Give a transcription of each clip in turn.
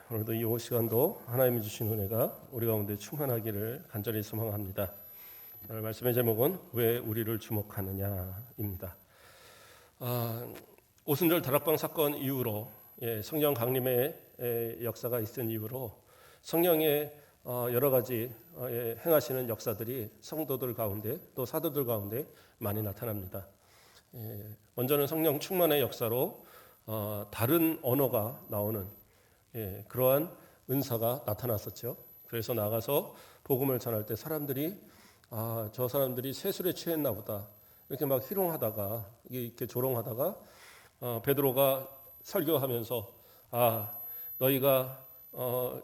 오늘도 이 시간도 하나님이 주신 은혜가 우리 가운데 충만하기를 간절히 소망합니다. 오늘 말씀의 제목은 왜 우리를 주목하느냐입니다. 오순절 다락방 사건 이후로 성령 강림의 역사가 있은 이후로 성령의 여러 가지 행하시는 역사들이 성도들 가운데 또 사도들 가운데 많이 나타납니다. 먼저는 성령 충만의 역사로 다른 언어가 나오는 그러한 은사가 나타났었죠. 그래서 나가서 복음을 전할 때 사람들이 저 사람들이 세술에 취했나 보다 이렇게 막 희롱하다가 이렇게 조롱하다가 베드로가 설교하면서 너희가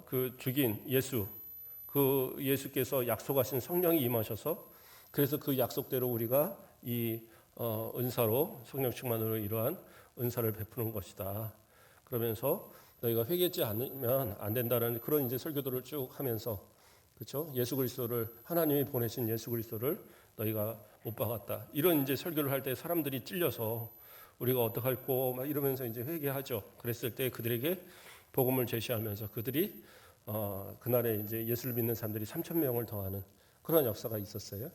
그 죽인 예수 그 예수께서 약속하신 성령이 임하셔서 그래서 그 약속대로 우리가 이 은사로 성령 충만으로 이러한 은사를 베푸는 것이다. 그러면서 너희가 회개하지 않으면 안 된다는 그런 이제 설교들을 쭉 하면서 그렇죠? 예수 그리스도를 하나님이 보내신 예수 그리스도를 너희가 못 박았다. 이런 이제 설교를 할 때 사람들이 찔려서 우리가 어떡할꼬 막 이러면서 이제 회개하죠. 그랬을 때 그들에게 복음을 제시하면서 그들이 그날에 이제 예수를 믿는 사람들이 3,000명을 더하는 그런 역사가 있었어요.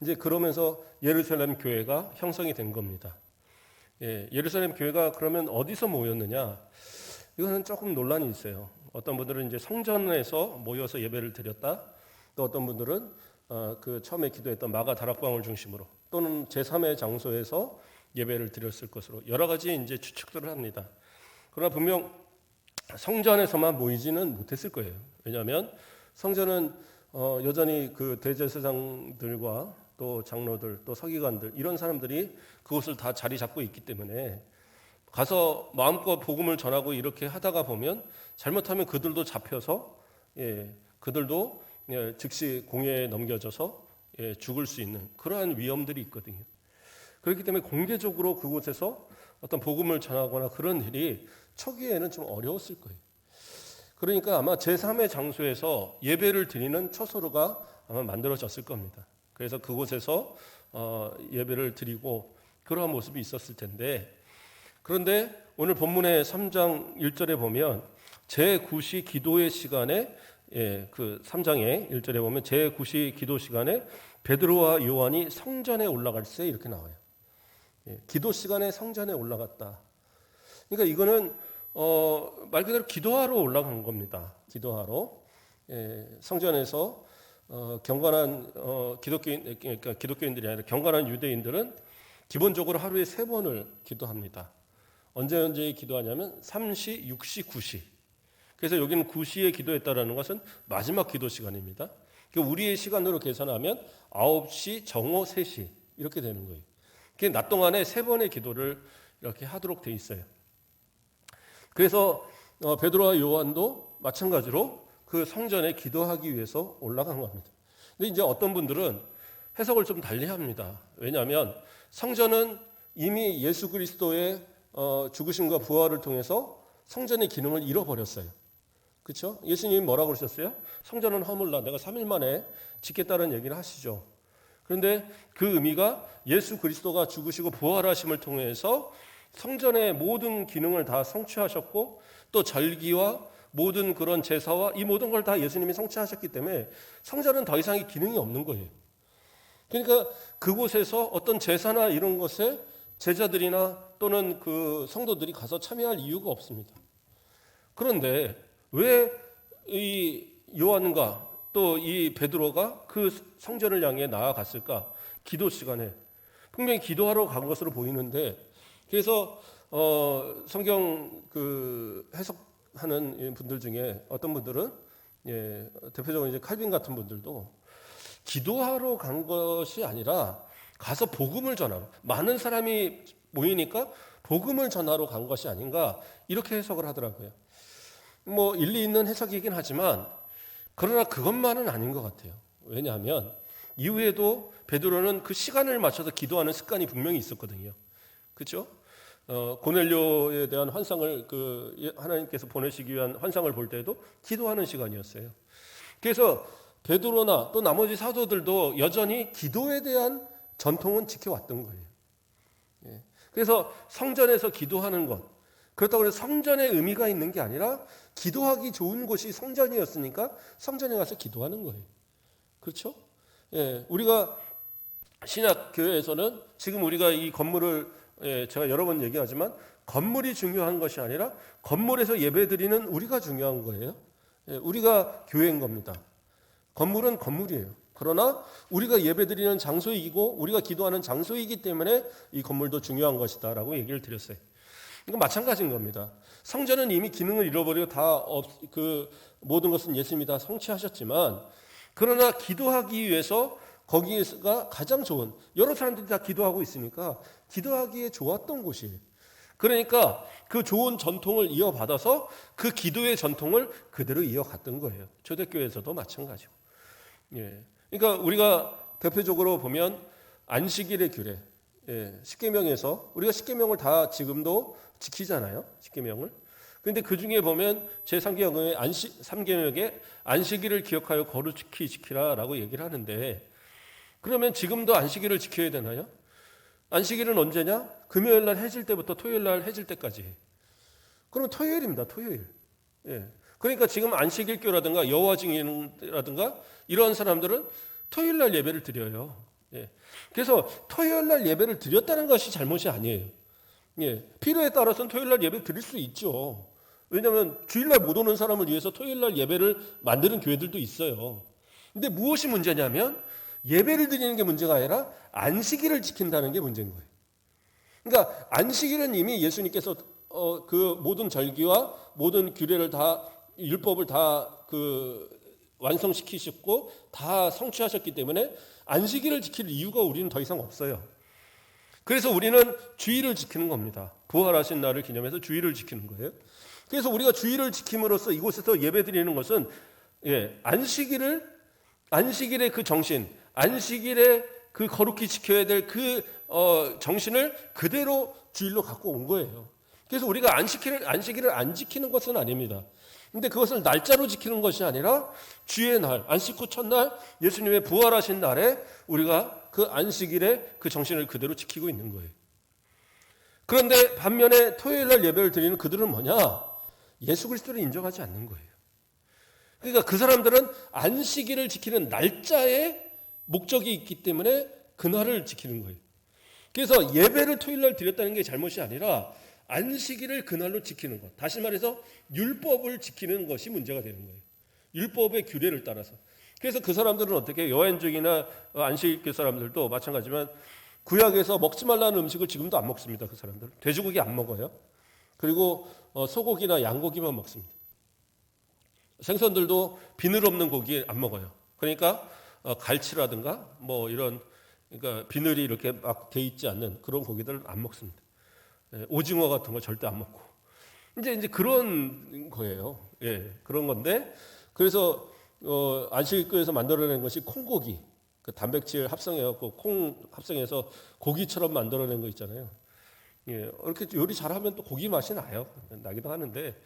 이제 그러면서 예루살렘 교회가 형성이 된 겁니다. 예루살렘 교회가 그러면 어디서 모였느냐? 이거는 조금 논란이 있어요. 어떤 분들은 이제 성전에서 모여서 예배를 드렸다. 또 어떤 분들은 그 처음에 기도했던 마가 다락방을 중심으로 또는 제3의 장소에서 예배를 드렸을 것으로 여러 가지 이제 추측들을 합니다. 그러나 분명 성전에서만 모이지는 못했을 거예요. 왜냐하면 성전은 여전히 그 대제사장들과 또 장로들 또 서기관들 이런 사람들이 그곳을 다 자리 잡고 있기 때문에 가서 마음껏 복음을 전하고 이렇게 하다가 보면 잘못하면 그들도 잡혀서 그들도 즉시 공회에 넘겨져서 죽을 수 있는 그러한 위험들이 있거든요. 그렇기 때문에 공개적으로 그곳에서 어떤 복음을 전하거나 그런 일이 초기에는 좀 어려웠을 거예요. 그러니까 아마 제3의 장소에서 예배를 드리는 처소로가 아마 만들어졌을 겁니다. 그래서 그곳에서 예배를 드리고 그러한 모습이 있었을 텐데 그런데 오늘 본문의 3장 1절에 보면 제9시 기도의 시간에 그 3장의 1절에 보면 제9시 기도 시간에 베드로와 요한이 성전에 올라갈세 이렇게 나와요. 기도 시간에 성전에 올라갔다. 그러니까 이거는 말 그대로 기도하러 올라간 겁니다. 기도하러 성전에서 경건한 기독교인들이 아니라 경건한 유대인들은 기본적으로 하루에 3번을 기도합니다. 언제 기도하냐면 3시, 6시, 9시. 그래서 여기는 9시에 기도했다라는 것은 마지막 기도 시간입니다. 우리의 시간으로 계산하면 9시, 정오, 3시 이렇게 되는 거예요. 낮 동안에 3번의 기도를 이렇게 하도록 돼 있어요. 그래서 베드로와 요한도 마찬가지로 그 성전에 기도하기 위해서 올라간 겁니다. 근데 이제 어떤 분들은 해석을 좀 달리합니다. 왜냐하면 성전은 이미 예수 그리스도의 죽으심과 부활을 통해서 성전의 기능을 잃어버렸어요. 그렇죠? 예수님이 뭐라고 그러셨어요? 성전은 허물라 내가 3일 만에 짓겠다는 얘기를 하시죠. 그런데 그 의미가 예수 그리스도가 죽으시고 부활하심을 통해서 성전의 모든 기능을 다 성취하셨고 또 절기와 모든 그런 제사와 이 모든 걸 다 예수님이 성취하셨기 때문에 성전은 더 이상의 기능이 없는 거예요. 그러니까 그곳에서 어떤 제사나 이런 것에 제자들이나 또는 그 성도들이 가서 참여할 이유가 없습니다. 그런데 왜 이 요한과 또 이 베드로가 그 성전을 향해 나아갔을까? 기도 시간에 분명히 기도하러 간 것으로 보이는데 그래서 성경 그 해석하는 분들 중에 어떤 분들은 대표적으로 이제 칼빈 같은 분들도 기도하러 간 것이 아니라 가서 복음을 전하러 많은 사람이 모이니까 복음을 전하러 간 것이 아닌가 이렇게 해석을 하더라고요. 뭐 일리 있는 해석이긴 하지만 그러나 그것만은 아닌 것 같아요. 왜냐하면 이후에도 베드로는 그 시간을 맞춰서 기도하는 습관이 분명히 있었거든요. 그렇죠? 고넬료에 대한 환상을 하나님께서 보내시기 위한 환상을 볼 때도 기도하는 시간이었어요. 그래서 베드로나 또 나머지 사도들도 여전히 기도에 대한 전통은 지켜왔던 거예요. 그래서 성전에서 기도하는 것 그렇다고 해서 성전에 의미가 있는 게 아니라 기도하기 좋은 곳이 성전이었으니까 성전에 가서 기도하는 거예요. 그렇죠? 예, 우리가 신약 교회에서는 지금 우리가 이 건물을 제가 여러 번 얘기하지만 건물이 중요한 것이 아니라 건물에서 예배드리는 우리가 중요한 거예요. 예, 우리가 교회인 겁니다. 건물은 건물이에요. 그러나 우리가 예배드리는 장소이고 우리가 기도하는 장소이기 때문에 이 건물도 중요한 것이다라고 얘기를 드렸어요. 이건 마찬가지인 겁니다. 성전은 이미 기능을 잃어버리고 그 모든 것은 예수님이 다 성취하셨지만 그러나 기도하기 위해서 거기가 가장 좋은, 여러 사람들이 다 기도하고 있으니까 기도하기에 좋았던 곳이에요. 그러니까 그 좋은 전통을 이어받아서 그 기도의 전통을 그대로 이어갔던 거예요. 초대교회에서도 마찬가지고. 예. 그러니까 우리가 대표적으로 보면 안식일의 규례, 십계명에서 우리가 십계명을 다 지금도 지키잖아요. 십계명을. 그런데 그 중에 보면 제3계명의 3계명에 안식일을 기억하여 거룩히 지키라라고 얘기를 하는데 그러면 지금도 안식일을 지켜야 되나요? 안식일은 언제냐? 금요일 날 해질 때부터 토요일 날 해질 때까지. 그럼 토요일입니다. 토요일. 예. 그러니까 지금 안식일교라든가 여호와 증인이라든가 이런 사람들은 토요일 날 예배를 드려요. 예. 그래서 토요일 날 예배를 드렸다는 것이 잘못이 아니에요. 예. 필요에 따라서는 토요일 날 예배 드릴 수 있죠. 왜냐하면 주일 날 못 오는 사람을 위해서 토요일 날 예배를 만드는 교회들도 있어요. 근데 무엇이 문제냐면 예배를 드리는 게 문제가 아니라 안식일을 지킨다는 게 문제인 거예요. 그러니까 안식일은 이미 예수님께서 그 모든 절기와 모든 규례를 다 율법을 다 완성시키셨고 다 성취하셨기 때문에 안식일을 지킬 이유가 우리는 더 이상 없어요. 그래서 우리는 주일을 지키는 겁니다. 부활하신 날을 기념해서 주일을 지키는 거예요. 그래서 우리가 주일을 지킴으로써 이곳에서 예배드리는 것은 안식일의 그 정신, 안식일에 그 거룩히 지켜야 될 그 정신을 그대로 주일로 갖고 온 거예요. 그래서 우리가 안식일을 안 지키는 것은 아닙니다. 근데 그것을 날짜로 지키는 것이 아니라 주의 날, 안식 후 첫날 예수님의 부활하신 날에 우리가 그 안식일의 그 정신을 그대로 지키고 있는 거예요. 그런데 반면에 토요일 날 예배를 드리는 그들은 뭐냐? 예수 그리스도를 인정하지 않는 거예요. 그러니까 그 사람들은 안식일을 지키는 날짜에 목적이 있기 때문에 그날을 지키는 거예요. 그래서 예배를 토요일 날 드렸다는 게 잘못이 아니라 안식일을 그날로 지키는 것. 다시 말해서 율법을 지키는 것이 문제가 되는 거예요. 율법의 규례를 따라서. 그래서 그 사람들은 어떻게 여행족이나 안식일 사람들도 마찬가지지만 구약에서 먹지 말라는 음식을 지금도 안 먹습니다. 그 사람들. 돼지고기 안 먹어요. 그리고 소고기나 양고기만 먹습니다. 생선들도 비늘 없는 고기 안 먹어요. 그러니까 갈치라든가 뭐 이런 그러니까 비늘이 이렇게 막 돼 있지 않는 그런 고기들은 안 먹습니다. 오징어 같은 거 절대 안 먹고. 이제 그런 거예요. 예, 그런 건데 그래서 안식일교에서 만들어낸 것이 콩고기, 그 단백질 합성해갖고 콩 합성해서 고기처럼 만들어낸 거 있잖아요. 예, 이렇게 요리 잘하면 또 고기 맛이 나기도 하는데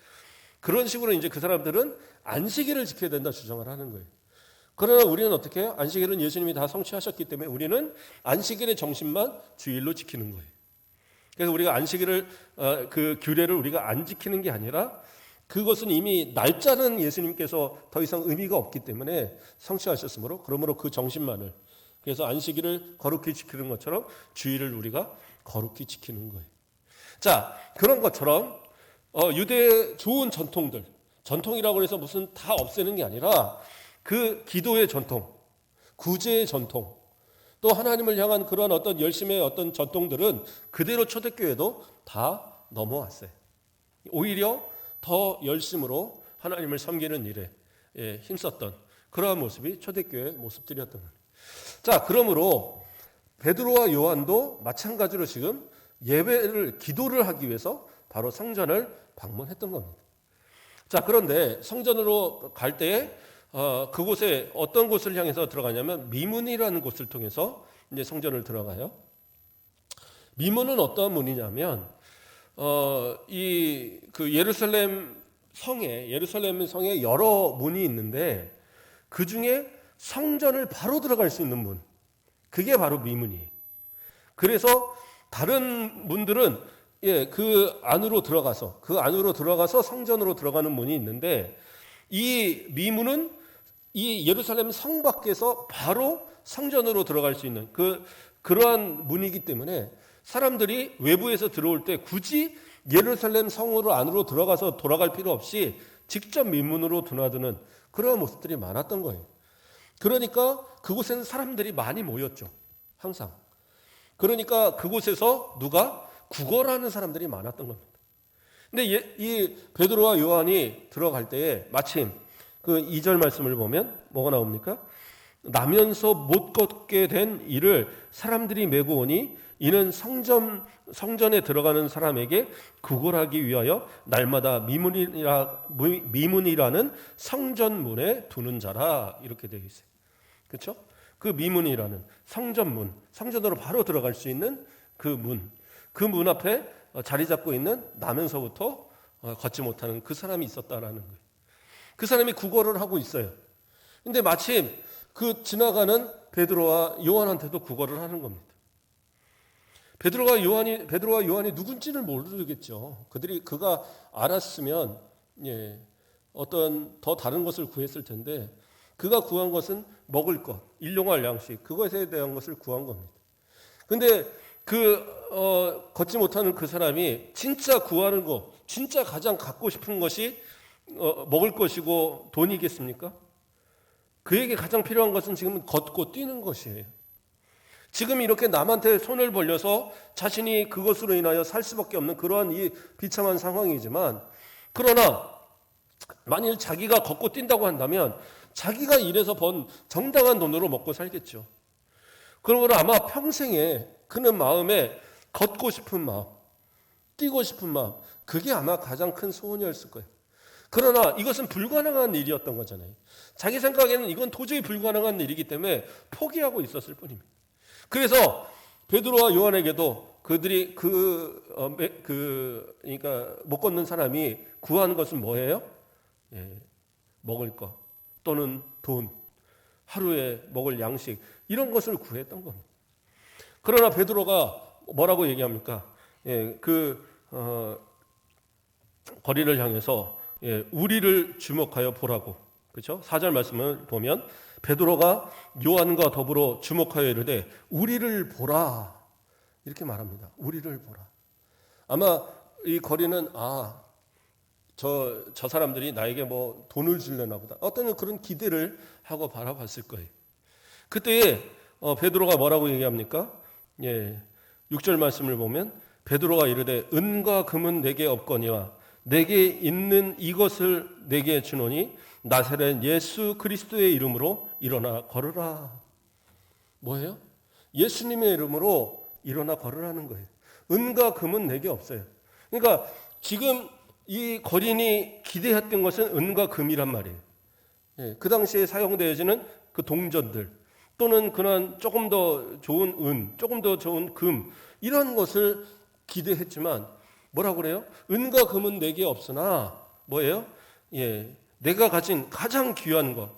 그런 식으로 이제 그 사람들은 안식일을 지켜야 된다 주장을 하는 거예요. 그러나 우리는 어떻게 해요? 안식일은 예수님이 다 성취하셨기 때문에 우리는 안식일의 정신만 주일로 지키는 거예요. 그래서 우리가 안식일을 그 규례를 우리가 안 지키는 게 아니라 그것은 이미 날짜는 예수님께서 더 이상 의미가 없기 때문에 성취하셨으므로 그러므로 그 정신만을 그래서 안식일을 거룩히 지키는 것처럼 주일을 우리가 거룩히 지키는 거예요. 자, 그런 것처럼 유대의 좋은 전통이라고 해서 무슨 다 없애는 게 아니라 그 기도의 전통, 구제의 전통, 또 하나님을 향한 그런 어떤 열심의 어떤 전통들은 그대로 초대교회도 다 넘어왔어요. 오히려 더 열심으로 하나님을 섬기는 일에 힘썼던 그러한 모습이 초대교회의 모습들이었던 거예요. 자, 그러므로 베드로와 요한도 마찬가지로 지금 기도를 하기 위해서 바로 성전을 방문했던 겁니다. 자, 그런데 성전으로 갈 때에 그곳에 어떤 곳을 향해서 들어가냐면 미문이라는 곳을 통해서 이제 성전을 들어가요. 미문은 어떤 문이냐면 그 예루살렘 성에 여러 문이 있는데 그 중에 성전을 바로 들어갈 수 있는 문, 그게 바로 미문이에요. 그래서 다른 문들은 그 안으로 들어가서 성전으로 들어가는 문이 있는데, 이 미문은 이 예루살렘 성 밖에서 바로 성전으로 들어갈 수 있는 그러한 문이기 때문에 사람들이 외부에서 들어올 때 굳이 예루살렘 성으로 안으로 들어가서 돌아갈 필요 없이 직접 민문으로 드나드는 그러한 모습들이 많았던 거예요. 그러니까 그곳에는 사람들이 많이 모였죠. 항상. 그러니까 그곳에서 누가 구걸하는 사람들이 많았던 겁니다. 근데 이 베드로와 요한이 들어갈 때에 마침 그 2절 말씀을 보면 뭐가 나옵니까? 나면서 못 걷게 된 이를 사람들이 메고 오니 이는 성전에 들어가는 사람에게 구걸하기 위하여 날마다 미문이라는 성전문에 두는 자라, 이렇게 되어 있어요. 그렇죠? 그 미문이라는 성전문, 성전으로 바로 들어갈 수 있는 그 문 앞에 자리 잡고 있는 나면서부터 걷지 못하는 그 사람이 있었다라는 거예요. 그 사람이 구걸을 하고 있어요. 근데 마침 그 지나가는 베드로와 요한한테도 구걸을 하는 겁니다. 베드로와 요한이 누군지는 모르겠죠. 그가 알았으면 어떤 더 다른 것을 구했을 텐데, 그가 구한 것은 먹을 것, 일용할 양식, 그것에 대한 것을 구한 겁니다. 근데 걷지 못하는 그 사람이 진짜 구하는 거, 진짜 가장 갖고 싶은 것이 먹을 것이고 돈이겠습니까? 그에게 가장 필요한 것은 지금 걷고 뛰는 것이에요. 지금 이렇게 남한테 손을 벌려서 자신이 그것으로 인하여 살 수밖에 없는 그러한 이 비참한 상황이지만, 그러나 만일 자기가 걷고 뛴다고 한다면 자기가 일해서 번 정당한 돈으로 먹고 살겠죠. 그러므로 아마 평생에 그는 마음에 걷고 싶은 마음, 뛰고 싶은 마음, 그게 아마 가장 큰 소원이었을 거예요. 그러나 이것은 불가능한 일이었던 거잖아요. 자기 생각에는 이건 도저히 불가능한 일이기 때문에 포기하고 있었을 뿐입니다. 그래서 베드로와 요한에게도 그들이 그러니까 못 걷는 사람이 구하는 것은 뭐예요? 먹을 것 또는 돈, 하루에 먹을 양식, 이런 것을 구했던 겁니다. 그러나 베드로가 뭐라고 얘기합니까? 거리를 향해서 우리를 주목하여 보라고. 그렇죠? 4절 말씀을 보면 베드로가 요한과 더불어 주목하여 이르되 우리를 보라, 이렇게 말합니다. 우리를 보라. 아마 이 거리는 저 사람들이 나에게 뭐 돈을 줄려나 보다, 어떤 그런 기대를 하고 바라봤을 거예요. 그때 베드로가 뭐라고 얘기합니까? 6절 말씀을 보면 베드로가 이르되 은과 금은 내게 없거니와 내게 있는 이것을 내게 주노니 나사렛 예수 그리스도의 이름으로 일어나 걸으라. 뭐예요? 예수님의 이름으로 일어나 걸으라는 거예요. 은과 금은 내게 없어요. 그러니까 지금 이 거린이 기대했던 것은 은과 금이란 말이에요. 그 당시에 사용되어지는 그 동전들 또는 그런 조금 더 좋은 은, 조금 더 좋은 금, 이런 것을 기대했지만 뭐라고 그래요? 은과 금은 내게 없으나 뭐예요? 내가 가진 가장 귀한 것,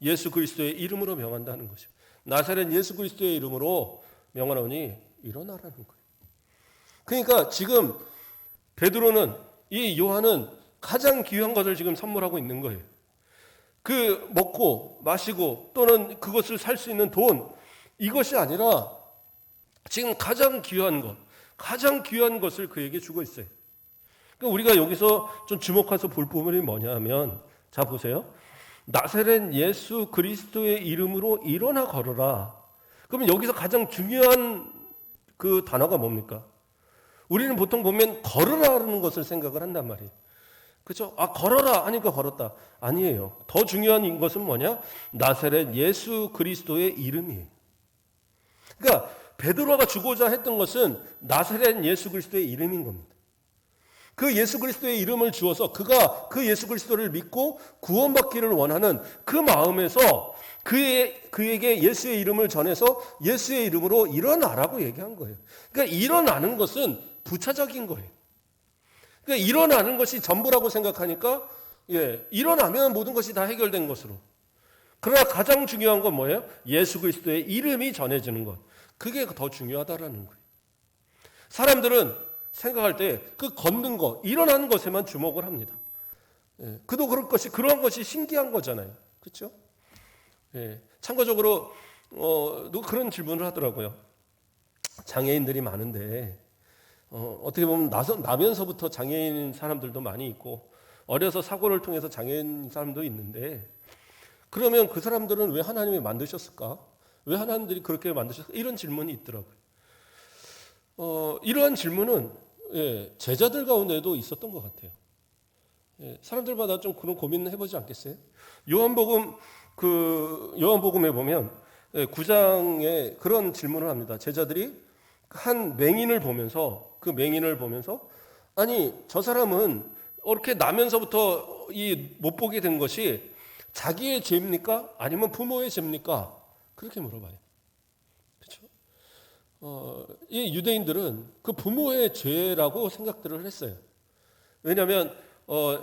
예수 그리스도의 이름으로 명한다는 것이죠. 나사렛 예수 그리스도의 이름으로 명하노니 일어나라는 거예요. 그러니까 지금 베드로는, 이 요한은 가장 귀한 것을 지금 선물하고 있는 거예요. 그 먹고 마시고 또는 그것을 살 수 있는 돈, 이것이 아니라 지금 가장 귀한 것을 그에게 주고 있어요. 그러니까 우리가 여기서 좀 주목해서 볼 부분이 뭐냐 하면, 자 보세요. 나사렛 예수 그리스도의 이름으로 일어나 걸어라. 그러면 여기서 가장 중요한 그 단어가 뭡니까? 우리는 보통 보면 걸으라는 것을 생각을 한단 말이에요. 그렇죠? 걸어라 하니까 걸었다. 아니에요. 더 중요한 것은 뭐냐? 나사렛 예수 그리스도의 이름이에요. 그러니까 베드로가 주고자 했던 것은 나사렛 예수 그리스도의 이름인 겁니다. 그 예수 그리스도의 이름을 주어서 그가 그 예수 그리스도를 믿고 구원받기를 원하는 그 마음에서 그에게 예수의 이름을 전해서 예수의 이름으로 일어나라고 얘기한 거예요. 그러니까 일어나는 것은 부차적인 거예요. 그러니까 일어나는 것이 전부라고 생각하니까 일어나면 모든 것이 다 해결된 것으로. 그러나 가장 중요한 건 뭐예요? 예수 그리스도의 이름이 전해지는 것. 그게 더 중요하다라는 거예요. 사람들은 생각할 때 그 걷는 거, 일어나는 것에만 주목을 합니다. 예, 그도 그러한 것이 신기한 거잖아요. 그렇죠? 예, 참고적으로 누가 그런 질문을 하더라고요. 장애인들이 많은데 어떻게 보면 나면서부터 장애인 사람들도 많이 있고 어려서 사고를 통해서 장애인 사람도 있는데 그러면 그 사람들은 왜 하나님이 만드셨을까? 왜 하나님들이 그렇게 만드셨을까? 이런 질문이 있더라고요. 이러한 질문은 예, 제자들 가운데도 있었던 것 같아요. 예, 사람들마다 좀 그런 고민을 해보지 않겠어요? 요한복음에 보면 9장에 그런 질문을 합니다. 제자들이 한 맹인을 보면서 아니 저 사람은 이렇게 나면서부터 못 보게 된 것이 자기의 죄입니까? 아니면 부모의 죄입니까? 그렇게 물어봐요. 그렇죠? 이 유대인들은 그 부모의 죄라고 생각들을 했어요. 왜냐하면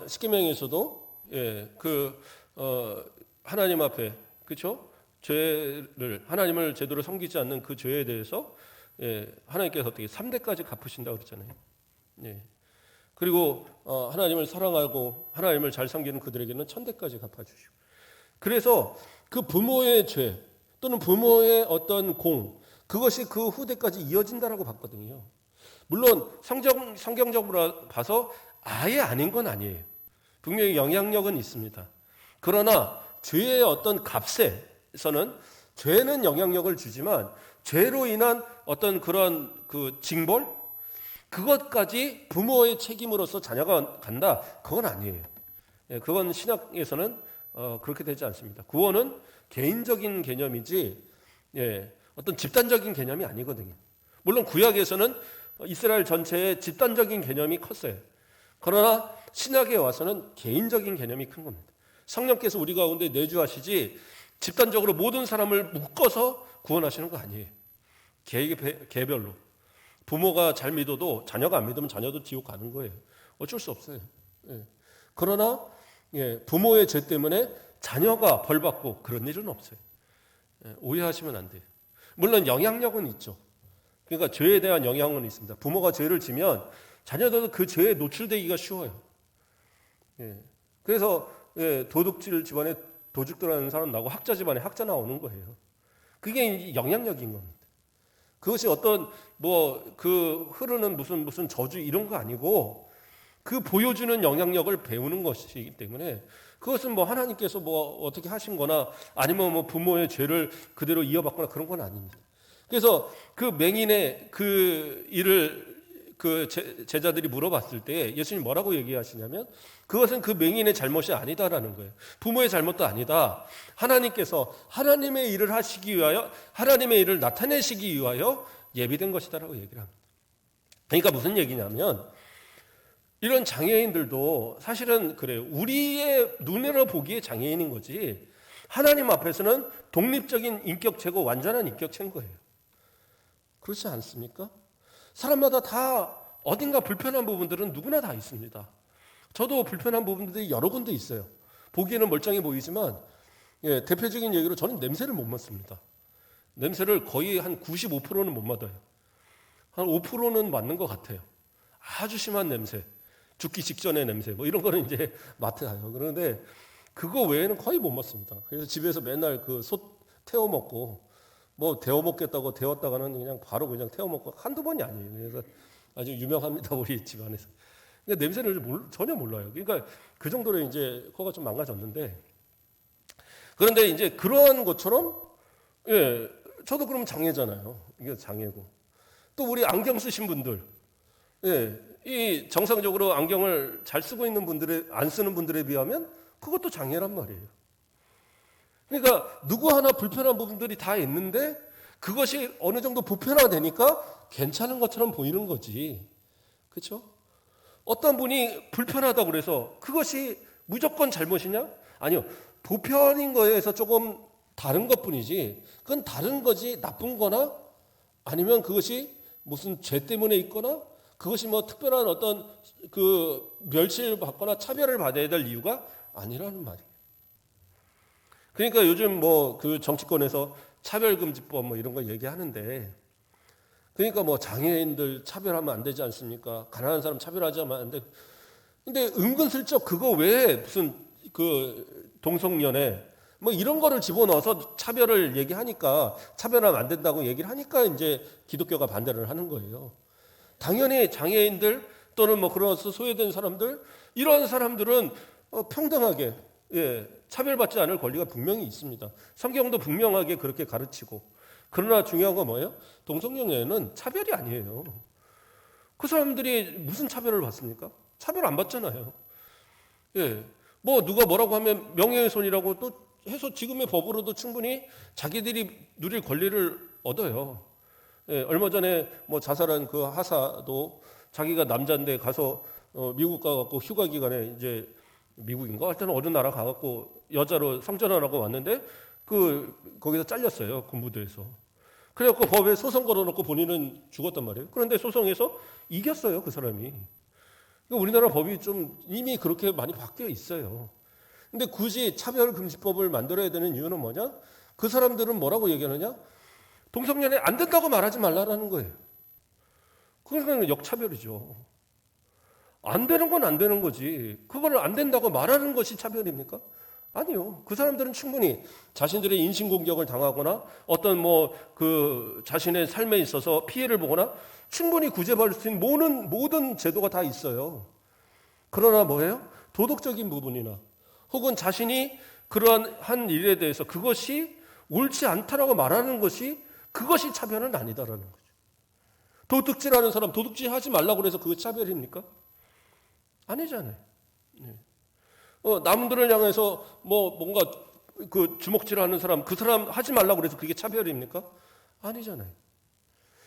십계명에서도 하나님 앞에 그렇죠? 하나님을 제대로 섬기지 않는 그 죄에 대해서 하나님께서 어떻게 3대까지 갚으신다고 그랬잖아요. 예. 그리고 하나님을 사랑하고 하나님을 잘 섬기는 그들에게는 1000대까지 갚아주시고. 그래서 그 부모의 죄 또는 부모의 어떤 그것이 그 후대까지 이어진다라고 봤거든요. 물론 성경적으로 봐서 아예 아닌 건 아니에요. 분명히 영향력은 있습니다. 그러나 죄의 어떤 값에서는 죄는 영향력을 주지만 죄로 인한 어떤 그런 그 징벌 그것까지 부모의 책임으로서 자녀가 간다. 그건 아니에요. 그건 신약에서는 그렇게 되지 않습니다. 구원은 개인적인 개념이지 어떤 집단적인 개념이 아니거든요. 물론 구약에서는 이스라엘 전체의 집단적인 개념이 컸어요. 그러나 신약에 와서는 개인적인 개념이 큰 겁니다. 성령께서 우리 가운데 내주하시지 집단적으로 모든 사람을 묶어서 구원하시는 거 아니에요. 개별로. 부모가 잘 믿어도 자녀가 안 믿으면 자녀도 지옥 가는 거예요. 어쩔 수 없어요. 그러나 부모의 죄 때문에 자녀가 벌받고 그런 일은 없어요. 오해하시면 안 돼요. 물론 영향력은 있죠. 그러니까 죄에 대한 영향은 있습니다. 부모가 죄를 지면 자녀들도 그 죄에 노출되기가 쉬워요. 그래서 도둑질 집안에 도둑들하는 사람 나고 학자 집안에 학자 나오는 거예요. 그게 영향력인 겁니다. 그것이 어떤 흐르는 무슨 저주 이런 거 아니고 그 보여주는 영향력을 배우는 것이기 때문에 그것은 하나님께서 어떻게 하신 거나 아니면 부모의 죄를 그대로 이어받거나 그런 건 아닙니다. 그래서 그 맹인의 그 일을 제자들이 물어봤을 때 예수님이 뭐라고 얘기하시냐면 그것은 그 맹인의 잘못이 아니다라는 거예요. 부모의 잘못도 아니다. 하나님께서 하나님의 일을 하시기 위하여 하나님의 일을 나타내시기 위하여 예비된 것이다라고 얘기를 합니다. 그러니까 무슨 얘기냐면 이런 장애인들도 사실은 그래요. 우리의 눈으로 보기에 장애인인 거지 하나님 앞에서는 독립적인 인격체고 완전한 인격체인 거예요. 그렇지 않습니까? 사람마다 다 어딘가 불편한 부분들은 누구나 다 있습니다. 저도 불편한 부분들이 여러 군데 있어요. 보기에는 멀쩡해 보이지만 대표적인 얘기로 저는 냄새를 못 맡습니다. 냄새를 거의 한 95%는 못 맡아요. 한 5%는 맡는 것 같아요. 아주 심한 냄새, 죽기 직전의 냄새 이런 거는 이제 맡아요. 그런데 그거 외에는 거의 못 맡습니다. 그래서 집에서 맨날 솥 태워 먹고 데워 먹겠다고 데웠다가는 그냥 바로 그냥 태워 먹고 한두 번이 아니에요. 그래서 아주 유명합니다. 우리 집안에서. 근데 냄새를 전혀 몰라요. 그러니까 그 정도로 이제 코가 좀 망가졌는데 그런데 이제 그러한 것처럼 저도 그럼 장애잖아요. 이게 장애고 또 우리 안경 쓰신 분들 이 정상적으로 안경을 잘 쓰고 있는 안 쓰는 분들에 비하면 그것도 장애란 말이에요. 그러니까 누구 하나 불편한 부분들이 다 있는데 그것이 어느 정도 보편화되니까 괜찮은 것처럼 보이는 거지. 그렇죠? 어떤 분이 불편하다고 그래서 그것이 무조건 잘못이냐? 아니요. 보편인 거에서 조금 다른 것뿐이지 그건 다른 거지 나쁜 거나 아니면 그것이 무슨 죄 때문에 있거나 그것이 특별한 어떤 멸시를 받거나 차별을 받아야 될 이유가 아니라는 말이에요. 그러니까 요즘 정치권에서 차별금지법 이런 거 얘기하는데 그러니까 뭐 장애인들 차별하면 안 되지 않습니까? 가난한 사람 차별하지 하면 안 돼. 근데 은근슬쩍 그거 외에 무슨 그 동성연애 뭐 이런 거를 집어넣어서 차별을 얘기하니까, 차별하면 안 된다고 얘기를 하니까 이제 기독교가 반대를 하는 거예요. 당연히 장애인들 또는 뭐 그런 소외된 사람들, 이런 사람들은 평등하게, 차별받지 않을 권리가 분명히 있습니다. 성경도 분명하게 그렇게 가르치고. 그러나 중요한 건 뭐예요? 동성연애는 차별이 아니에요. 그 사람들이 무슨 차별을 받습니까? 차별 안 받잖아요. 뭐 누가 뭐라고 하면 명예훼손이라고 또 해서 지금의 법으로도 충분히 자기들이 누릴 권리를 얻어요. 얼마 전에 뭐 자살한 그 하사도 자기가 남자인데 가서 미국 가갖고 휴가 기간에 이제 미국인가 하여튼 어느 나라 가갖고 여자로 성전을 하고 왔는데 거기서 잘렸어요, 군부대에서. 그래갖고 법에 소송 걸어놓고 본인은 죽었단 말이에요. 그런데 소송에서 이겼어요, 그 사람이. 우리나라 법이 좀 이미 그렇게 많이 바뀌어 있어요. 근데 굳이 차별금지법을 만들어야 되는 이유는 뭐냐? 그 사람들은 뭐라고 얘기하느냐? 동성연애 안 된다고 말하지 말라라는 거예요. 그러니까 역차별이죠. 안 되는 건 안 되는 거지. 그걸 안 된다고 말하는 것이 차별입니까? 아니요. 그 사람들은 충분히 자신들의 인신공격을 당하거나 어떤 뭐 그 자신의 삶에 있어서 피해를 보거나 충분히 구제받을 수 있는 모든 제도가 다 있어요. 그러나 뭐예요? 도덕적인 부분이나 혹은 자신이 그러한 한 일에 대해서 그것이 옳지 않다라고 말하는 것이, 그것이 차별은 아니다라는 거죠. 도둑질하는 사람 도둑질하지 말라고 그래서 그거 차별입니까? 아니잖아요. 남들을 향해서 뭐 뭔가 그 주먹질하는 사람, 그 사람 하지 말라고 그래서 그게 차별입니까? 아니잖아요.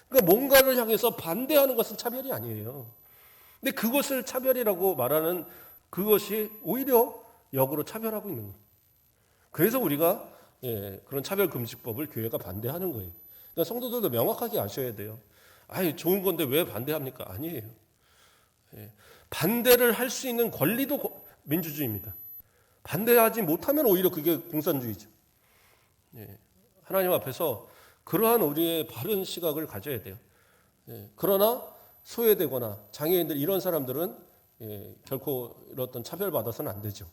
그러니까 뭔가를 향해서 반대하는 것은 차별이 아니에요. 근데 그것을 차별이라고 말하는 그것이 오히려 역으로 차별하고 있는 거예요. 그래서 우리가 그런 차별금지법을 교회가 반대하는 거예요. 그러니까 성도들도 명확하게 아셔야 돼요. 아니, 좋은 건데 왜 반대합니까? 아니에요. 반대를 할 수 있는 권리도 민주주의입니다. 반대하지 못하면 오히려 그게 공산주의죠. 하나님 앞에서 그러한 우리의 바른 시각을 가져야 돼요. 그러나 소외되거나 장애인들 이런 사람들은 결코 어떤 차별받아서는 안 되죠.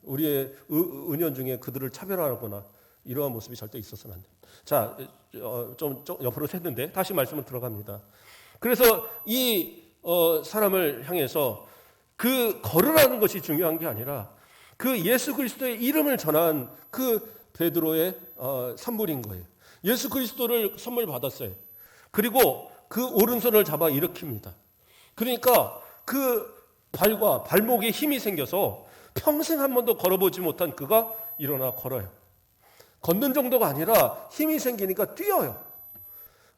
우리의 은연 중에 그들을 차별하거나 이러한 모습이 절대 있어서는 안 돼요. 자, 좀 옆으로 샜는데 다시 말씀을 들어갑니다. 그래서 이 사람을 향해서 그 걸으라는 것이 중요한 게 아니라 그 예수 그리스도의 이름을 전한 그 베드로의 선물인 거예요. 예수 그리스도를 선물 받았어요. 그리고 그 오른손을 잡아 일으킵니다. 그러니까 그 발과 발목에 힘이 생겨서 평생 한 번도 걸어보지 못한 그가 일어나 걸어요. 걷는 정도가 아니라 힘이 생기니까 뛰어요.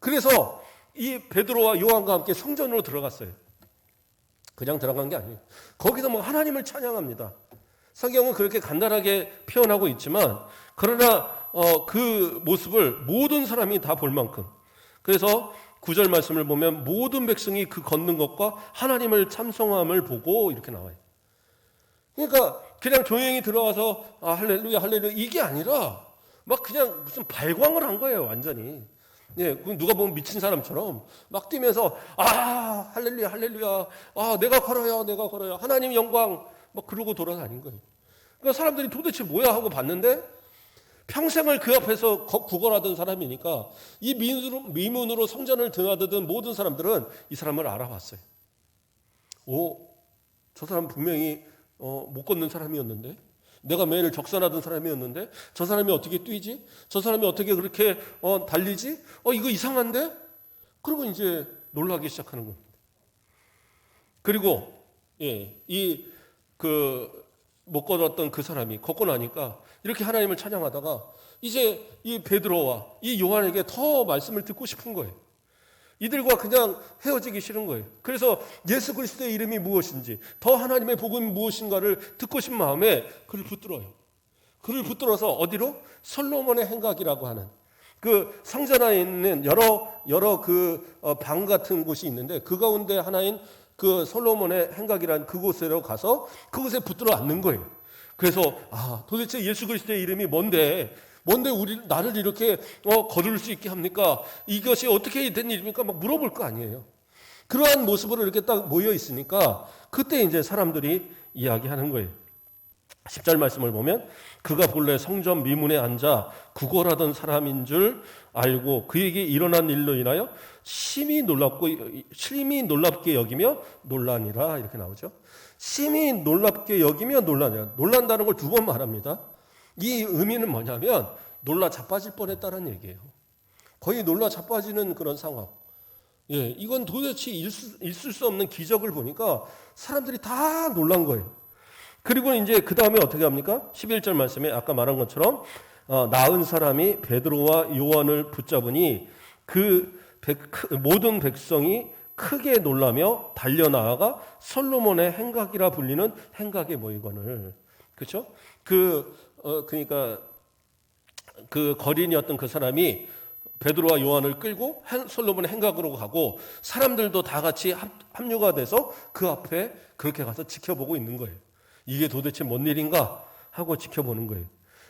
그래서 이 베드로와 요한과 함께 성전으로 들어갔어요. 그냥 들어간 게 아니에요. 거기서 뭐 하나님을 찬양합니다. 성경은 그렇게 간단하게 표현하고 있지만 그러나 그 모습을 모든 사람이 다 볼 만큼, 그래서 9절 말씀을 보면 모든 백성이 그 걷는 것과 하나님을 찬송함을 보고 이렇게 나와요. 그러니까 그냥 조용히 들어와서 할렐루야 할렐루야 이게 아니라 막 그냥 무슨 발광을 한 거예요, 완전히. 누가 보면 미친 사람처럼 막 뛰면서 할렐루야 할렐루야, 내가 걸어요 하나님 영광 막 그러고 돌아다닌 거예요. 그러니까 사람들이 도대체 뭐야 하고 봤는데 평생을 그 앞에서 구걸하던 사람이니까 이 미문으로 성전을 드나드던 모든 사람들은 이 사람을 알아봤어요. 저 사람 분명히 못 걷는 사람이었는데, 내가 매일 적선하던 사람이었는데 저 사람이 어떻게 뛰지? 저 사람이 어떻게 그렇게 달리지? 이거 이상한데? 그리고 이제 놀라기 시작하는 겁니다. 그리고 못 걸었던 그 사람이 걷고 나니까 이렇게 하나님을 찬양하다가 이제 이 베드로와 이 요한에게 더 말씀을 듣고 싶은 거예요. 이들과 그냥 헤어지기 싫은 거예요. 그래서 예수 그리스도의 이름이 무엇인지, 더 하나님의 복음이 무엇인가를 듣고 싶은 마음에 그를 붙들어요. 그를 붙들어서 어디로? 솔로몬의 행각이라고 하는 그 성전 안에 있는 여러 그 방 같은 곳이 있는데 그 가운데 하나인 그 솔로몬의 행각이라는 그곳으로 가서 그곳에 붙들어 앉는 거예요. 그래서 도대체 예수 그리스도의 이름이 뭔데 뭔데 나를 이렇게 거둘 수 있게 합니까? 이것이 어떻게 된 일입니까? 막 물어볼 거 아니에요. 그러한 모습으로 이렇게 딱 모여 있으니까 그때 이제 사람들이 이야기하는 거예요. 10절 말씀을 보면 그가 본래 성전 미문에 앉아 구걸하던 사람인 줄 알고 그에게 일어난 일로 인하여 심히 놀랍게 여기며 놀라니라 이렇게 나오죠. 심히 놀랍게 여기며 놀라니라. 놀란다는 걸 두 번 말합니다. 이 의미는 뭐냐면 놀라 자빠질 뻔했다는 얘기예요. 거의 놀라 자빠지는 그런 상황. 예, 이건 도대체 있을 수 없는 기적을 보니까 사람들이 다 놀란 거예요. 그리고 이제 그 다음에 어떻게 합니까? 11절 말씀에 아까 말한 것처럼 나은 사람이 베드로와 요한을 붙잡으니 모든 백성이 크게 놀라며 달려나아가 솔로몬의 행각이라 불리는 행각에 모이거늘. 그렇죠? 그러니까 그 거린이었던 그 사람이 베드로와 요한을 끌고 솔로몬의 행각으로 가고 사람들도 다 같이 합류가 돼서 그 앞에 그렇게 가서 지켜보고 있는 거예요. 이게 도대체 뭔 일인가 하고 지켜보는 거예요.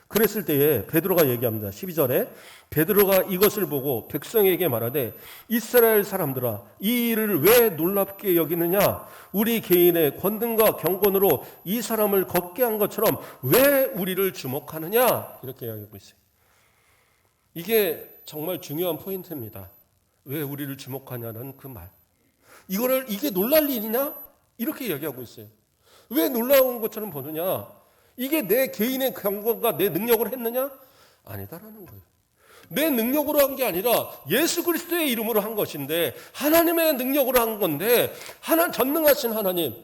그랬을 때에 베드로가 얘기합니다. 12절에 베드로가 이것을 보고 백성에게 말하되 이스라엘 사람들아 이 일을 왜 놀랍게 여기느냐? 우리 개인의 권능과 경건으로 이 사람을 걷게 한 것처럼 왜 우리를 주목하느냐? 이렇게 이야기하고 있어요. 이게 정말 중요한 포인트입니다. 왜 우리를 주목하냐는 그 말. 이게 놀랄 일이냐? 이렇게 이야기하고 있어요. 왜 놀라운 것처럼 보느냐? 이게 내 개인의 경건과 내 능력으로 했느냐? 아니다라는 거예요. 내 능력으로 한 게 아니라 예수 그리스도의 이름으로 한 것인데 하나님의 능력으로 한 건데 전능하신 하나님,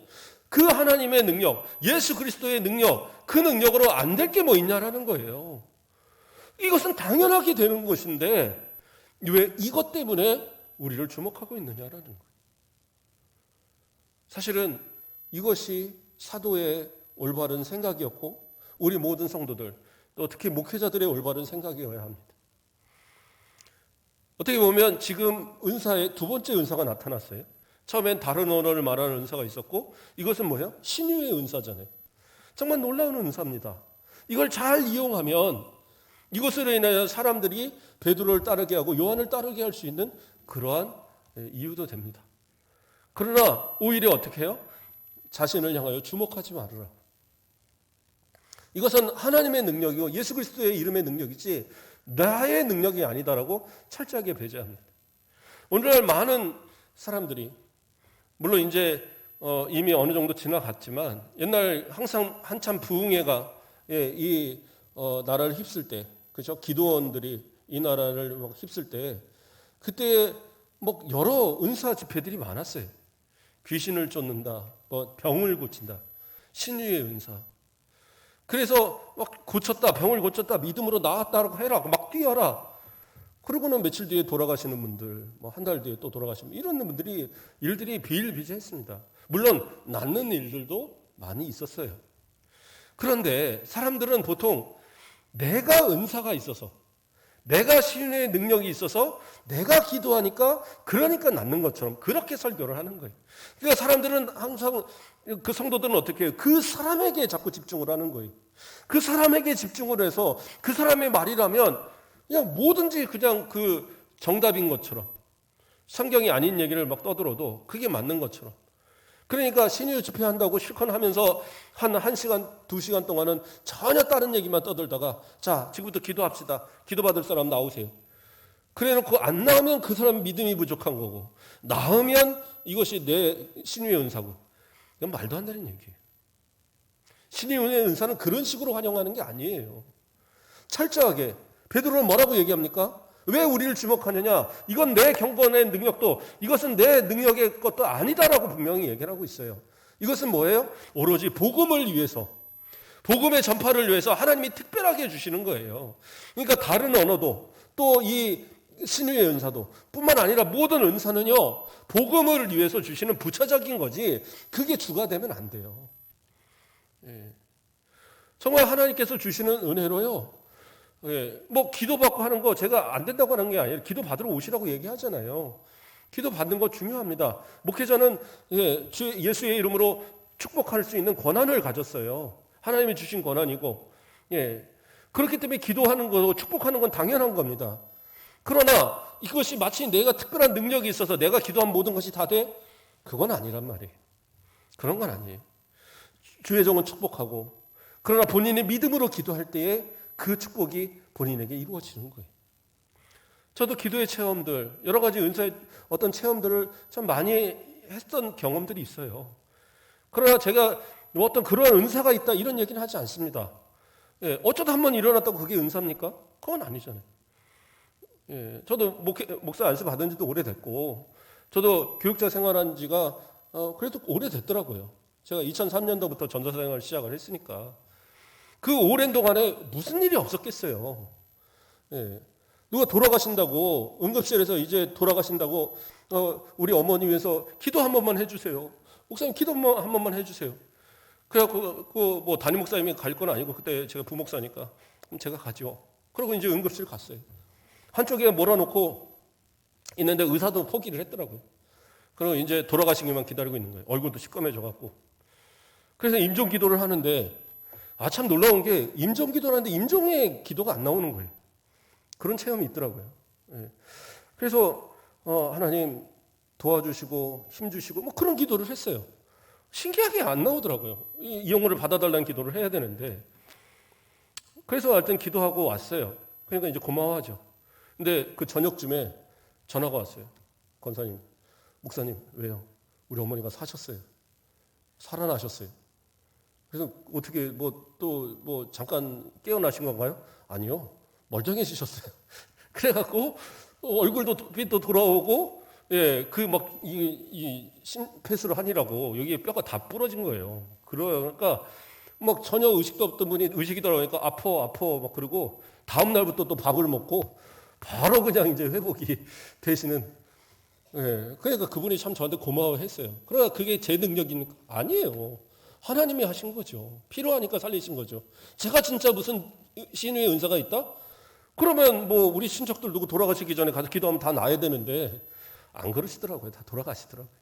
그 하나님의 능력, 예수 그리스도의 능력, 그 능력으로 안 될 게 뭐 있냐라는 거예요. 이것은 당연하게 되는 것인데 왜 이것 때문에 우리를 주목하고 있느냐라는 거예요. 사실은 이것이 사도의 올바른 생각이었고 우리 모든 성도들 또 특히 목회자들의 올바른 생각이어야 합니다. 어떻게 보면 지금 은사의 두 번째 은사가 나타났어요. 처음엔 다른 언어를 말하는 은사가 있었고 이것은 뭐예요? 신유의 은사잖아요. 정말 놀라운 은사입니다. 이걸 잘 이용하면 이것으로 인하여 사람들이 베드로를 따르게 하고 요한을 따르게 할 수 있는 그러한 이유도 됩니다. 그러나 오히려 어떻게 해요? 자신을 향하여 주목하지 말으라. 이것은 하나님의 능력이고 예수 그리스도의 이름의 능력이지 나의 능력이 아니다라고 철저하게 배제합니다. 오늘날 많은 사람들이 물론 이제 이미 어느 정도 지나갔지만 옛날 항상 한참 부흥회가 이 나라를 휩쓸 때, 그렇죠? 기도원들이 이 나라를 막 휩쓸 때 그때 뭐 여러 은사 집회들이 많았어요. 귀신을 쫓는다, 뭐 병을 고친다, 신유의 은사. 그래서 막 고쳤다, 병을 고쳤다, 믿음으로 나았다라고 해라, 막 뛰어라. 그러고는 며칠 뒤에 돌아가시는 분들, 뭐 한 달 뒤에 또 돌아가시는 이런 분들이 일들이 비일비재했습니다. 물론 낫는 일들도 많이 있었어요. 그런데 사람들은 보통 내가 은사가 있어서, 내가 신의 능력이 있어서 내가 기도하니까 그러니까 낫는 것처럼 그렇게 설교를 하는 거예요. 그러니까 사람들은 항상 그 성도들은 어떻게 해요? 그 사람에게 자꾸 집중을 하는 거예요. 그 사람에게 집중을 해서 그 사람의 말이라면 그냥 뭐든지 그냥 그 정답인 것처럼 성경이 아닌 얘기를 막 떠들어도 그게 맞는 것처럼. 그러니까 신유 집회한다고 실컷 하면서 한 1시간, 2시간 동안은 전혀 다른 얘기만 떠들다가 자, 지금부터 기도합시다. 기도받을 사람 나오세요. 그래 놓고 안 나오면 그 사람 믿음이 부족한 거고 나오면 이것이 내 신유의 은사고 이건 말도 안 되는 얘기예요. 신유의 은사는 그런 식으로 활용하는 게 아니에요. 철저하게 베드로는 뭐라고 얘기합니까? 왜 우리를 주목하느냐? 이건 내 경건의 능력도 이것은 내 능력의 것도 아니다라고 분명히 얘기를 하고 있어요. 이것은 뭐예요? 오로지 복음을 위해서, 복음의 전파를 위해서 하나님이 특별하게 해주시는 거예요. 그러니까 다른 언어도 또 이 신유의 은사도 뿐만 아니라 모든 은사는요 복음을 위해서 주시는 부차적인 거지 그게 주가 되면 안 돼요. 정말 하나님께서 주시는 은혜로요. 뭐 기도받고 하는 거 제가 안 된다고 하는 게 아니라 기도 받으러 오시라고 얘기하잖아요. 기도 받는 거 중요합니다. 목회자는 예수의 이름으로 축복할 수 있는 권한을 가졌어요. 하나님이 주신 권한이고, 그렇기 때문에 기도하는 거, 축복하는 건 당연한 겁니다. 그러나 이것이 마치 내가 특별한 능력이 있어서 내가 기도한 모든 것이 다 돼? 그건 아니란 말이에요. 그런 건 아니에요. 주의 종은 축복하고, 그러나 본인의 믿음으로 기도할 때에 그 축복이 본인에게 이루어지는 거예요. 저도 기도의 체험들, 여러 가지 은사의 어떤 체험들을 참 많이 했던 경험들이 있어요. 그러나 제가 어떤 그러한 은사가 있다 이런 얘기는 하지 않습니다. 예, 어쩌다 한번 일어났다고 그게 은사입니까? 그건 아니잖아요. 예, 저도 목사 안수 받은 지도 오래됐고, 저도 교육자 생활한 지가 그래도 오래됐더라고요. 제가 2003년도부터 전도사 생활을 시작을 했으니까. 그 오랜 동안에 무슨 일이 없었겠어요. 예, 누가 돌아가신다고, 응급실에서 이제 돌아가신다고, 우리 어머니 위해서 기도 한 번만 해주세요. 목사님 기도 한 번만 해주세요. 그래갖고, 뭐 담임 목사님이 갈 건 아니고, 그때 제가 부목사니까, 그럼 제가 가죠. 그리고 이제 응급실 갔어요. 한쪽에 몰아놓고 있는데 의사도 포기를 했더라고요. 그리고 이제 돌아가시기만 기다리고 있는 거예요. 얼굴도 시꺼매져갖고. 그래서 임종 기도를 하는데, 참 놀라운 게 임종 기도를 하는데 임종의 기도가 안 나오는 거예요. 그런 체험이 있더라고요. 예. 그래서 하나님 도와주시고 힘주시고 뭐 그런 기도를 했어요. 신기하게 안 나오더라고요. 이 영혼을 받아달라는 기도를 해야 되는데. 그래서 하여튼 기도하고 왔어요. 그러니까 이제 고마워하죠. 근데 그 저녁쯤에 전화가 왔어요. 권사님, 목사님 왜요? 우리 어머니가 사셨어요. 살아나셨어요. 그래서 어떻게 또 잠깐 깨어나신 건가요? 아니요. 멀쩡해지셨어요. 그래갖고 얼굴도 빛도 돌아오고, 예, 이 심폐소를 하니라고 여기 뼈가 다 부러진 거예요. 그러니까 막 전혀 의식도 없던 분이 의식이 돌아오니까 아파 막 그러고 다음 날부터 또 밥을 먹고 바로 그냥 이제 회복이 되시는. 예, 그러니까 그분이 참 저한테 고마워했어요. 그러나 그게 제 능력인 아니에요. 하나님이 하신 거죠. 필요하니까 살리신 거죠. 제가 진짜 무슨 신유의 은사가 있다? 그러면 뭐 우리 친척들 누구 돌아가시기 전에 가서 기도하면 다 나야 되는데 안 그러시더라고요. 다 돌아가시더라고요.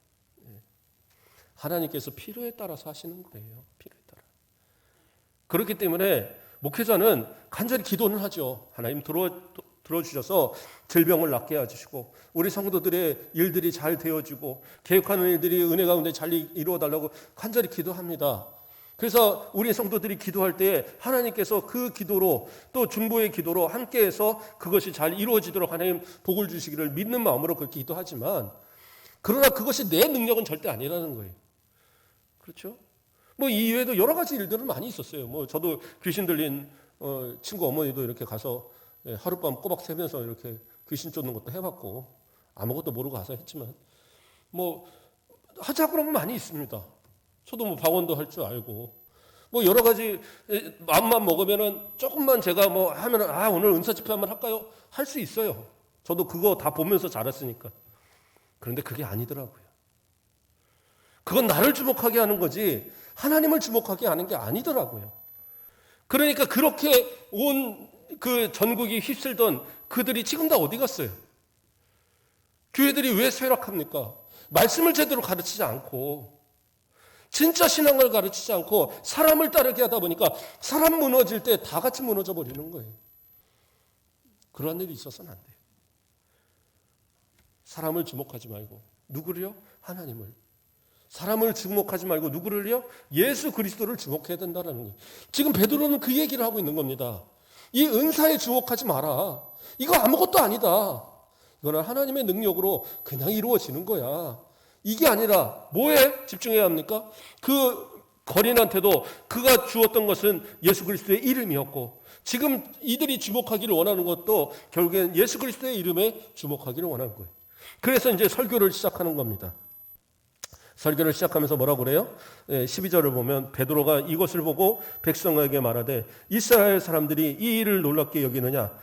예. 하나님께서 필요에 따라서 하시는 거예요. 필요에 따라. 그렇기 때문에 목회자는 간절히 기도는 하죠. 하나님 들어주셔서 질병을 낫게 해주시고 우리 성도들의 일들이 잘 되어지고 계획하는 일들이 은혜 가운데 잘 이루어달라고 간절히 기도합니다. 그래서 우리 성도들이 기도할 때 하나님께서 그 기도로 또 중보의 기도로 함께해서 그것이 잘 이루어지도록 하나님 복을 주시기를 믿는 마음으로 그렇게 기도하지만, 그러나 그것이 내 능력은 절대 아니라는 거예요. 그렇죠? 뭐 이외에도 여러 가지 일들은 많이 있었어요. 뭐 저도 귀신 들린 친구 어머니도 이렇게 가서 하룻밤 꼬박 새면서 이렇게 귀신 쫓는 것도 해봤고 아무것도 모르고 가서 했지만 뭐 하자 그러면 많이 있습니다. 저도 뭐 방언도 할 줄 알고 뭐 여러 가지 마음만 먹으면은 조금만 제가 뭐 하면은 오늘 은사 집회 한번 할까요? 할 수 있어요. 저도 그거 다 보면서 자랐으니까. 그런데 그게 아니더라고요. 그건 나를 주목하게 하는 거지 하나님을 주목하게 하는 게 아니더라고요. 그러니까 그렇게 온 그 전국이 휩쓸던 그들이 지금 다 어디 갔어요? 교회들이 왜 쇠락합니까? 말씀을 제대로 가르치지 않고 진짜 신앙을 가르치지 않고 사람을 따르게 하다 보니까 사람 무너질 때 다 같이 무너져 버리는 거예요. 그런 일이 있어서는 안 돼요. 사람을 주목하지 말고 누구를요? 하나님을. 사람을 주목하지 말고 누구를요? 예수 그리스도를 주목해야 된다는 거예요. 지금 베드로는 그 얘기를 하고 있는 겁니다. 이 은사에 주목하지 마라. 이거 아무것도 아니다. 이거는 하나님의 능력으로 그냥 이루어지는 거야. 이게 아니라 뭐에 집중해야 합니까? 그 거린한테도 그가 주었던 것은 예수 그리스도의 이름이었고 지금 이들이 주목하기를 원하는 것도 결국엔 예수 그리스도의 이름에 주목하기를 원하는 거예요. 그래서 이제 설교를 시작하는 겁니다. 설교를 시작하면서 뭐라고 그래요? 12절을 보면 베드로가 이것을 보고 백성에게 말하되 이스라엘 사람들이 이 일을 놀랍게 여기느냐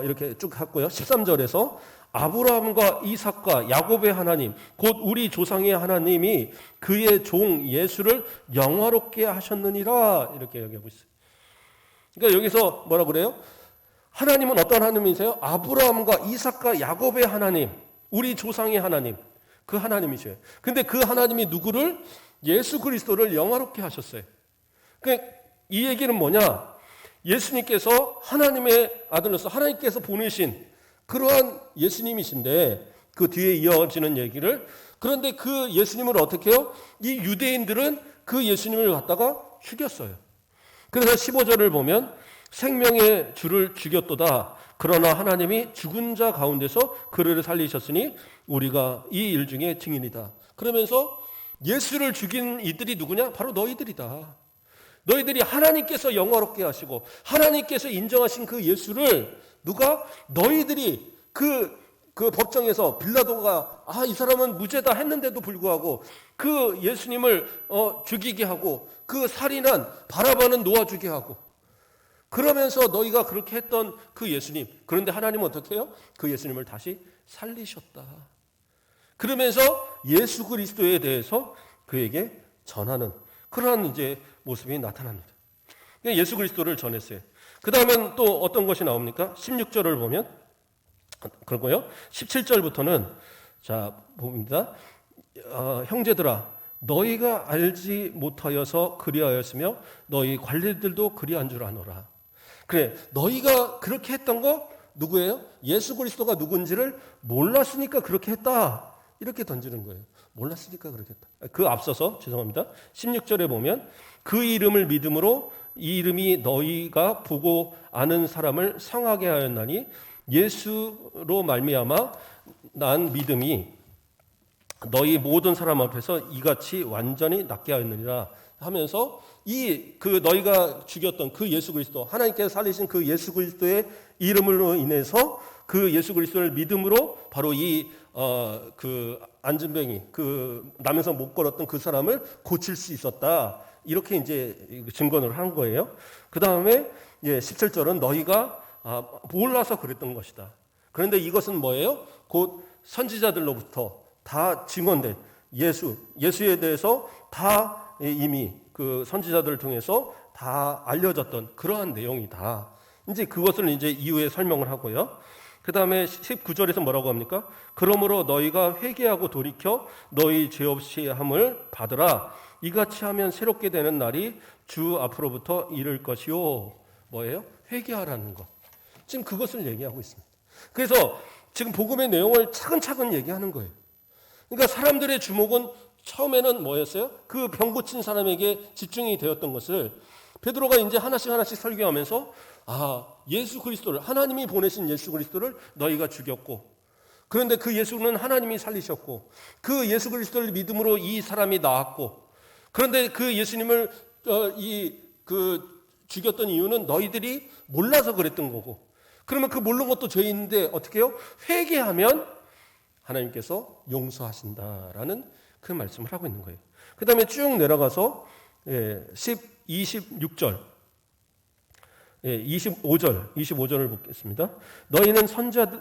이렇게 쭉 했고요. 13절에서 아브라함과 이삭과 야곱의 하나님 곧 우리 조상의 하나님이 그의 종 예수를 영화롭게 하셨느니라 이렇게 얘기하고 있어요. 그러니까 여기서 뭐라고 그래요? 하나님은 어떤 하나님이세요? 아브라함과 이삭과 야곱의 하나님, 우리 조상의 하나님, 그 하나님이셔요. 근데 그 하나님이 누구를? 예수 그리스도를 영화롭게 하셨어요. 그러니까 이 얘기는 뭐냐? 예수님께서 하나님의 아들로서 하나님께서 보내신 그러한 예수님이신데 그 뒤에 이어지는 얘기를 그런데 그 예수님을 어떻게 해요? 이 유대인들은 그 예수님을 갖다가 죽였어요. 그래서 15절을 보면 생명의 주를 죽였도다. 그러나 하나님이 죽은 자 가운데서 그를 살리셨으니 우리가 이 일 중에 증인이다. 그러면서 예수를 죽인 이들이 누구냐? 바로 너희들이다. 너희들이 하나님께서 영화롭게 하시고 하나님께서 인정하신 그 예수를 누가? 너희들이 그 법정에서 빌라도가 이 사람은 무죄다 했는데도 불구하고 그 예수님을 죽이게 하고 그 살인한 바라바는 놓아주게 하고 그러면서 너희가 그렇게 했던 그 예수님, 그런데 하나님은 어떻게 해요? 그 예수님을 다시 살리셨다. 그러면서 예수 그리스도에 대해서 그에게 전하는 그러한 이제 모습이 나타납니다. 예수 그리스도를 전했어요. 그 다음엔 또 어떤 것이 나옵니까? 16절을 보면 그러고요. 17절부터는 자 봅니다. 형제들아 너희가 알지 못하여서 그리하였으며 너희 관리들도 그리한 줄 아노라. 그래 너희가 그렇게 했던 거 누구예요? 예수 그리스도가 누군지를 몰랐으니까 그렇게 했다. 이렇게 던지는 거예요. 몰랐으니까 그렇게 했다. 그 앞서서 죄송합니다. 16절에 보면 그 이름을 믿음으로 이 이름이 너희가 보고 아는 사람을 상하게 하였나니 예수로 말미암아 난 믿음이 너희 모든 사람 앞에서 이같이 완전히 낫게 하였느니라 하면서 그 너희가 죽였던 그 예수 그리스도 하나님께서 살리신 그 예수 그리스도의 이름으로 인해서 그 예수 그리스도를 믿음으로 바로 그 안진뱅이 그 나면서 못 걸었던 그 사람을 고칠 수 있었다. 이렇게 이제 증거를 한 거예요. 그 다음에 17절은 너희가 몰라서 그랬던 것이다. 그런데 이것은 뭐예요? 곧 선지자들로부터 다 증언된 예수에 대해서 다 이미 그 선지자들을 통해서 다 알려졌던 그러한 내용이다. 이제 그것을 이제 이후에 설명을 하고요. 그 다음에 19절에서 뭐라고 합니까? 그러므로 너희가 회개하고 돌이켜 너희 죄 없이 함을 받으라. 이같이 하면 새롭게 되는 날이 주 앞으로부터 이를 것이요. 뭐예요? 회개하라는 것. 지금 그것을 얘기하고 있습니다. 그래서 지금 복음의 내용을 차근차근 얘기하는 거예요. 그러니까 사람들의 주목은 처음에는 뭐였어요? 그 병 고친 사람에게 집중이 되었던 것을 베드로가 이제 하나씩 설교하면서 예수 그리스도를 하나님이 보내신 예수 그리스도를 너희가 죽였고 그런데 그 예수는 하나님이 살리셨고 그 예수 그리스도를 믿음으로 이 사람이 나았고 그런데 그 예수님을 죽였던 이유는 너희들이 몰라서 그랬던 거고 그러면 그 모르는 것도 죄인인데 어떻게 해요? 회개하면 하나님께서 용서하신다라는 그 말씀을 하고 있는 거예요. 그 다음에 쭉 내려가서 26절 25절을 보겠습니다. 너희는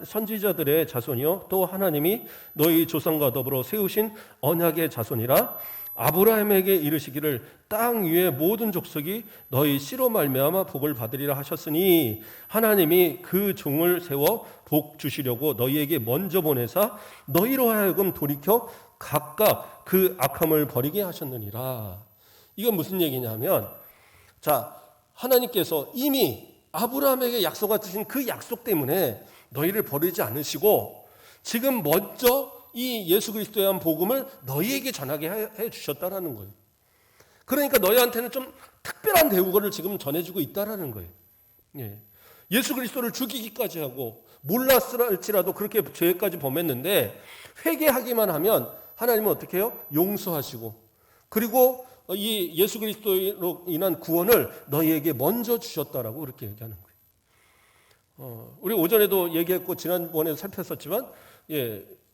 선지자들의 자손이요 또 하나님이 너희 조상과 더불어 세우신 언약의 자손이라 아브라함에게 이르시기를 땅 위의 모든 족속이 너희 씨로 말미암아 복을 받으리라 하셨으니 하나님이 그 종을 세워 복 주시려고 너희에게 먼저 보내사 너희로 하여금 돌이켜 각각 그 악함을 버리게 하셨느니라. 이건 무슨 얘기냐면 하나님께서 이미 아브라함에게 약속하신 그 약속 때문에 너희를 버리지 않으시고 지금 먼저 이 예수 그리스도에 대한 복음을 너희에게 전하게 해 주셨다라는 거예요. 그러니까 너희한테는 좀 특별한 대우를 지금 전해주고 있다라는 거예요. 예수 그리스도를 죽이기까지 하고 몰랐을지라도 그렇게 죄까지 범했는데 회개하기만 하면 하나님은 어떻게 해요? 용서하시고 그리고 이 예수 그리스도로 인한 구원을 너희에게 먼저 주셨다라고 그렇게 얘기하는 거예요. 우리 오전에도 얘기했고 지난번에도 살폈었지만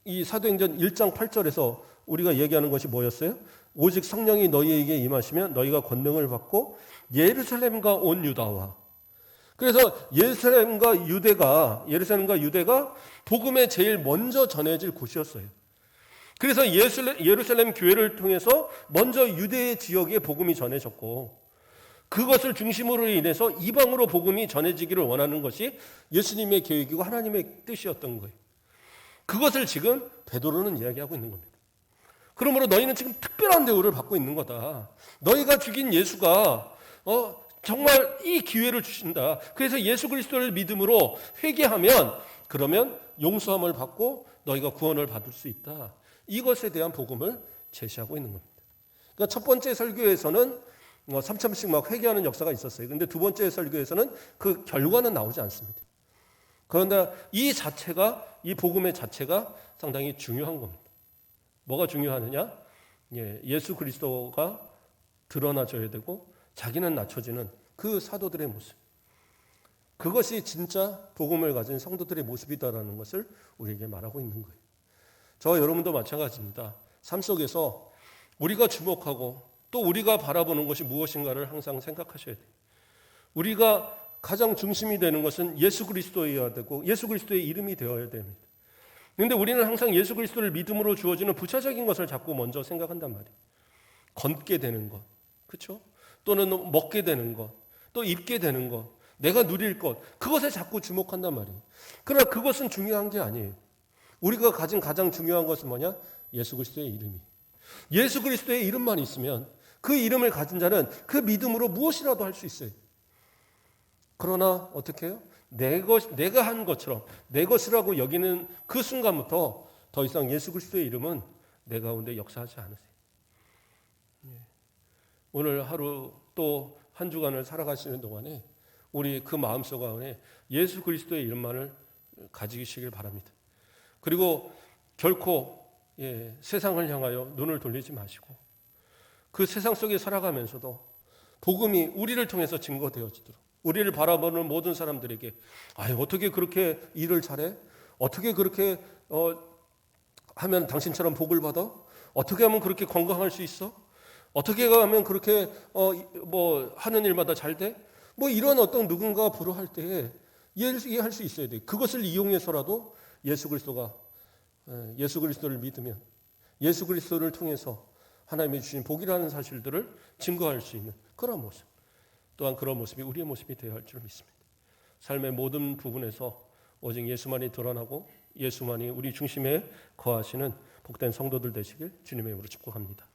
이 사도행전 1장 8절에서 우리가 얘기하는 것이 뭐였어요? 오직 성령이 너희에게 임하시면 너희가 권능을 받고 예루살렘과 온 유다와 그래서 예루살렘과 유대가 복음의 제일 먼저 전해질 곳이었어요. 그래서 예루살렘 교회를 통해서 먼저 유대 지역에 복음이 전해졌고 그것을 중심으로 인해서 이방으로 복음이 전해지기를 원하는 것이 예수님의 계획이고 하나님의 뜻이었던 거예요. 그것을 지금 베드로는 이야기하고 있는 겁니다. 그러므로 너희는 지금 특별한 대우를 받고 있는 거다. 너희가 죽인 예수가 정말 이 기회를 주신다. 그래서 예수 그리스도를 믿음으로 회개하면 그러면 용서함을 받고 너희가 구원을 받을 수 있다. 이것에 대한 복음을 제시하고 있는 겁니다. 그러니까 첫 번째 설교에서는 3,000씩 막 회개하는 역사가 있었어요. 근데 두 번째 설교에서는 그 결과는 나오지 않습니다. 그런데 이 자체가, 이 복음의 자체가 상당히 중요한 겁니다. 뭐가 중요하느냐? 예수 그리스도가 드러나줘야 되고 자기는 낮춰지는 그 사도들의 모습. 그것이 진짜 복음을 가진 성도들의 모습이다라는 것을 우리에게 말하고 있는 거예요. 저와 여러분도 마찬가지입니다. 삶 속에서 우리가 주목하고 또 우리가 바라보는 것이 무엇인가를 항상 생각하셔야 돼요. 우리가 가장 중심이 되는 것은 예수 그리스도여야 되고 예수 그리스도의 이름이 되어야 됩니다. 그런데 우리는 항상 예수 그리스도를 믿음으로 주어지는 부차적인 것을 자꾸 먼저 생각한단 말이에요. 걷게 되는 것, 그렇죠? 또는 먹게 되는 것, 또 입게 되는 것, 내가 누릴 것, 그것에 자꾸 주목한단 말이에요. 그러나 그것은 중요한 게 아니에요. 우리가 가진 가장 중요한 것은 뭐냐? 예수 그리스도의 이름이. 예수 그리스도의 이름만 있으면 그 이름을 가진 자는 그 믿음으로 무엇이라도 할 수 있어요. 그러나 어떻게 해요? 내가 한 것처럼 내 것이라고 여기는 그 순간부터 더 이상 예수 그리스도의 이름은 내 가운데 역사하지 않으세요. 오늘 하루 또 한 주간을 살아가시는 동안에 우리 그 마음속 안에 예수 그리스도의 이름만을 가지시길 바랍니다. 그리고 결코 세상을 향하여 눈을 돌리지 마시고 그 세상 속에 살아가면서도 복음이 우리를 통해서 증거되어지도록 우리를 바라보는 모든 사람들에게 어떻게 그렇게 일을 잘해? 어떻게 그렇게 하면 당신처럼 복을 받아? 어떻게 하면 그렇게 건강할 수 있어? 어떻게 하면 그렇게 하는 일마다 잘 돼? 이런 어떤 누군가가 부러할 때에 이해할 수 있어야 돼. 그것을 이용해서라도 예수 그리스도를 믿으면 예수 그리스도를 통해서 하나님이 주신 복이라는 사실들을 증거할 수 있는 그런 모습. 또한 그런 모습이 우리의 모습이 되어야 할 줄 믿습니다. 삶의 모든 부분에서 오직 예수만이 드러나고 예수만이 우리 중심에 거하시는 복된 성도들 되시길 주님의 이름으로 축복합니다.